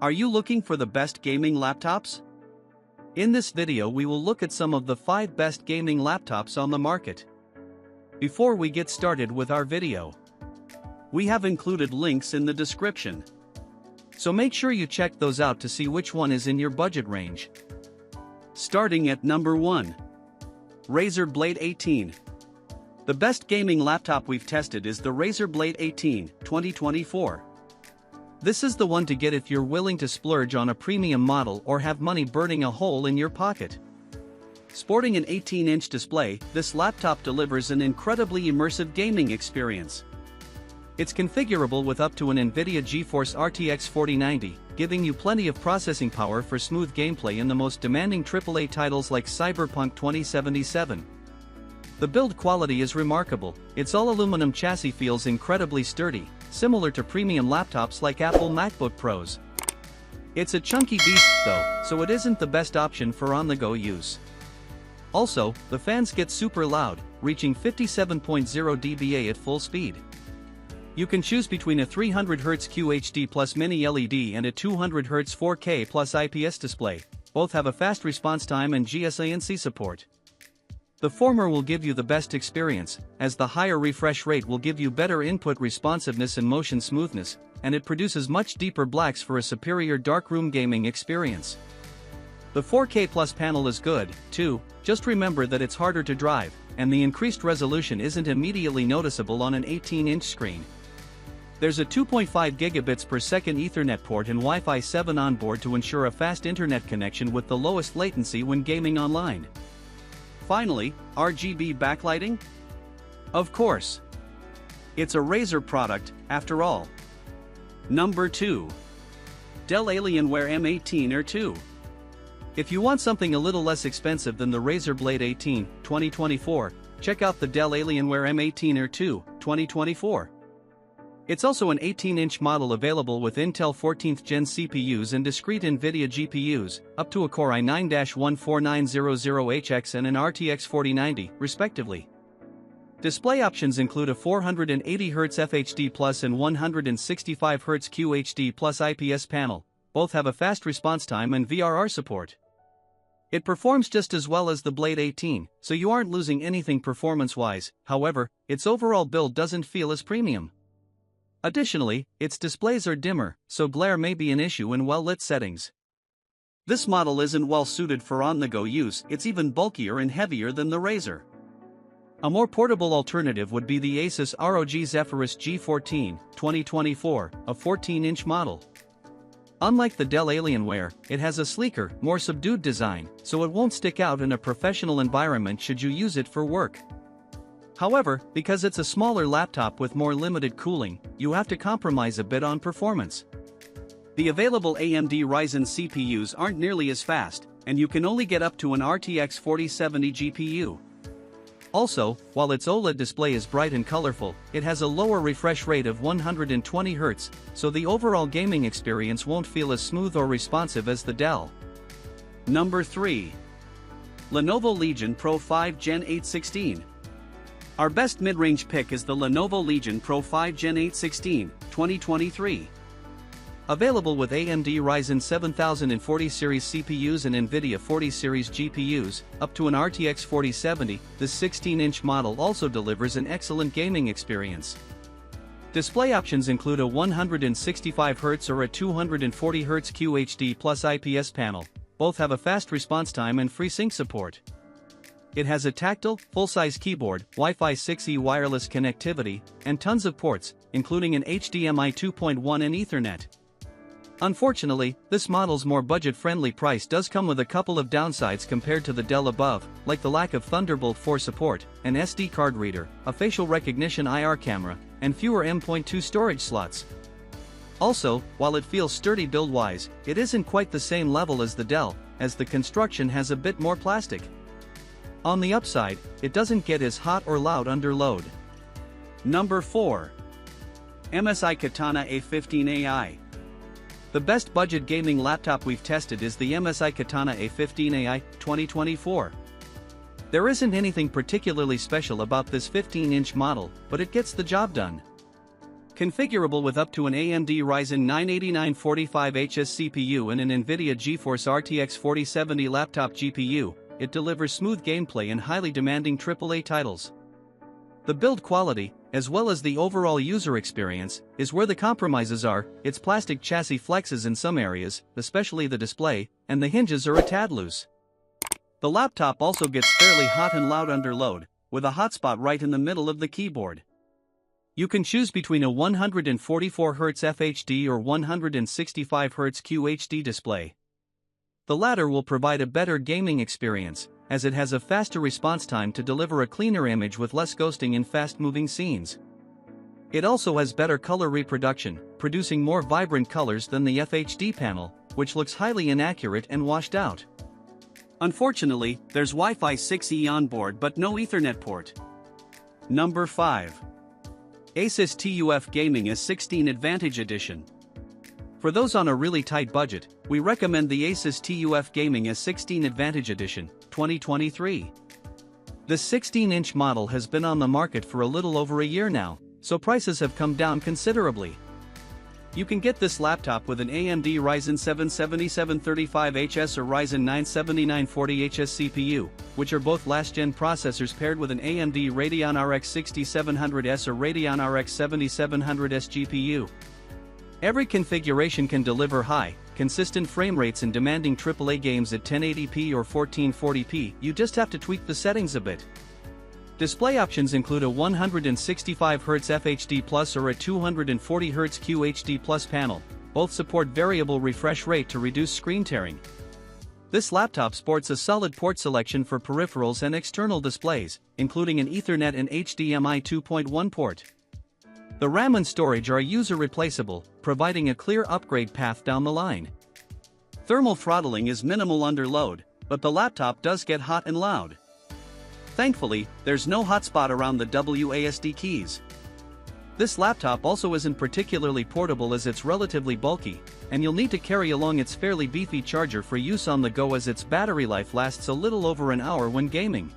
Are you looking for the best gaming laptops? In this video we will look at some of the 5 best gaming laptops on the market. Before we get started with our video, we have included links in the description, so make sure you check those out to see which one is in your budget range. Starting at number 1. Razer Blade 18. The best gaming laptop we've tested is the Razer Blade 18 2024. This is the one to get if you're willing to splurge on a premium model or have money burning a hole in your pocket. Sporting an 18-inch display, this laptop delivers an incredibly immersive gaming experience. It's configurable with up to an NVIDIA GeForce RTX 4090, giving you plenty of processing power for smooth gameplay in the most demanding AAA titles like Cyberpunk 2077. The build quality is remarkable. Its all-aluminum chassis feels incredibly sturdy, similar to premium laptops like Apple MacBook Pros. It's a chunky beast though, so it isn't the best option for on-the-go use. Also, the fans get super loud, reaching 57.0 dBA at full speed. You can choose between a 300Hz QHD plus mini LED and a 200Hz 4K plus IPS display. Both have a fast response time and GSANC support. The former will give you the best experience, as the higher refresh rate will give you better input responsiveness and motion smoothness, and it produces much deeper blacks for a superior darkroom gaming experience. The 4K Plus panel is good, too, just remember that it's harder to drive, and the increased resolution isn't immediately noticeable on an 18-inch screen. There's a 2.5 gigabits per second Ethernet port and Wi-Fi 7 on board to ensure a fast internet connection with the lowest latency when gaming online. Finally, RGB backlighting? Of course. It's a Razer product, after all. Number 2. Dell Alienware M18 or 2. If you want something a little less expensive than the Razer Blade 18 2024, check out the Dell Alienware M18 or 2 2024. It's also an 18-inch model available with Intel 14th Gen CPUs and discrete NVIDIA GPUs, up to a Core i9-14900HX and an RTX 4090, respectively. Display options include a 480Hz FHD Plus and 165Hz QHD Plus IPS panel. Both have a fast response time and VRR support. It performs just as well as the Blade 18, so you aren't losing anything performance-wise. However, its overall build doesn't feel as premium. Additionally, its displays are dimmer, so glare may be an issue in well-lit settings. This model isn't well suited for on-the-go use. It's even bulkier and heavier than the Razer. A more portable alternative would be the ASUS ROG Zephyrus G14 2024, a 14-inch model. Unlike the Dell Alienware, it has a sleeker, more subdued design, so it won't stick out in a professional environment should you use it for work. However, because it's a smaller laptop with more limited cooling, you have to compromise a bit on performance. The available AMD Ryzen CPUs aren't nearly as fast, and you can only get up to an RTX 4070 GPU. Also, while its OLED display is bright and colorful, it has a lower refresh rate of 120 Hz, so the overall gaming experience won't feel as smooth or responsive as the Dell. Number 3. Lenovo Legion Pro 5 Gen 816. Our best mid-range pick is the Lenovo Legion Pro 5 Gen 816 2023. Available with AMD Ryzen 7040 series CPUs and NVIDIA 40 series GPUs, up to an RTX 4070, this 16-inch model also delivers an excellent gaming experience. Display options include a 165Hz or a 240Hz QHD plus IPS panel. Both have a fast response time and FreeSync support. It has a tactile, full-size keyboard, Wi-Fi 6E wireless connectivity, and tons of ports, including an HDMI 2.1 and Ethernet. Unfortunately, this model's more budget-friendly price does come with a couple of downsides compared to the Dell above, like the lack of Thunderbolt 4 support, an SD card reader, a facial recognition IR camera, and fewer M.2 storage slots. Also, while it feels sturdy build-wise, it isn't quite the same level as the Dell, as the construction has a bit more plastic. On the upside, it doesn't get as hot or loud under load. Number 4. MSI Katana A15 AI. The best budget gaming laptop we've tested is the MSI Katana A15 AI 2024. There isn't anything particularly special about this 15-inch model, but it gets the job done. Configurable with up to an AMD Ryzen 9 8945HS CPU and an NVIDIA GeForce RTX 4070 laptop GPU, it delivers smooth gameplay and highly demanding AAA titles. The build quality, as well as the overall user experience, is where the compromises are. Its plastic chassis flexes in some areas, especially the display, and the hinges are a tad loose. The laptop also gets fairly hot and loud under load, with a hotspot right in the middle of the keyboard. You can choose between a 144Hz FHD or 165Hz QHD display. The latter will provide a better gaming experience, as it has a faster response time to deliver a cleaner image with less ghosting in fast-moving scenes. It also has better color reproduction, producing more vibrant colors than the FHD panel, which looks highly inaccurate and washed out. Unfortunately, there's Wi-Fi 6E on board but no Ethernet port. Number 5. ASUS TUF Gaming A16 Advantage Edition. For those on a really tight budget, we recommend the ASUS TUF Gaming A16 Advantage Edition, 2023. The 16-inch model has been on the market for a little over a year now, so prices have come down considerably. You can get this laptop with an AMD Ryzen 7 7735HS or Ryzen 9 7940HS CPU, which are both last-gen processors paired with an AMD Radeon RX 6700S or Radeon RX 7700S GPU. Every configuration can deliver high, consistent frame rates in demanding AAA games at 1080p or 1440p, you just have to tweak the settings a bit. Display options include a 165Hz FHD Plus or a 240Hz QHD Plus panel. Both support variable refresh rate to reduce screen tearing. This laptop sports a solid port selection for peripherals and external displays, including an Ethernet and HDMI 2.1 port. The RAM and storage are user replaceable, providing a clear upgrade path down the line. Thermal throttling is minimal under load, but the laptop does get hot and loud. Thankfully, there's no hotspot around the WASD keys. This laptop also isn't particularly portable as it's relatively bulky, and you'll need to carry along its fairly beefy charger for use on the go as its battery life lasts a little over an hour when gaming.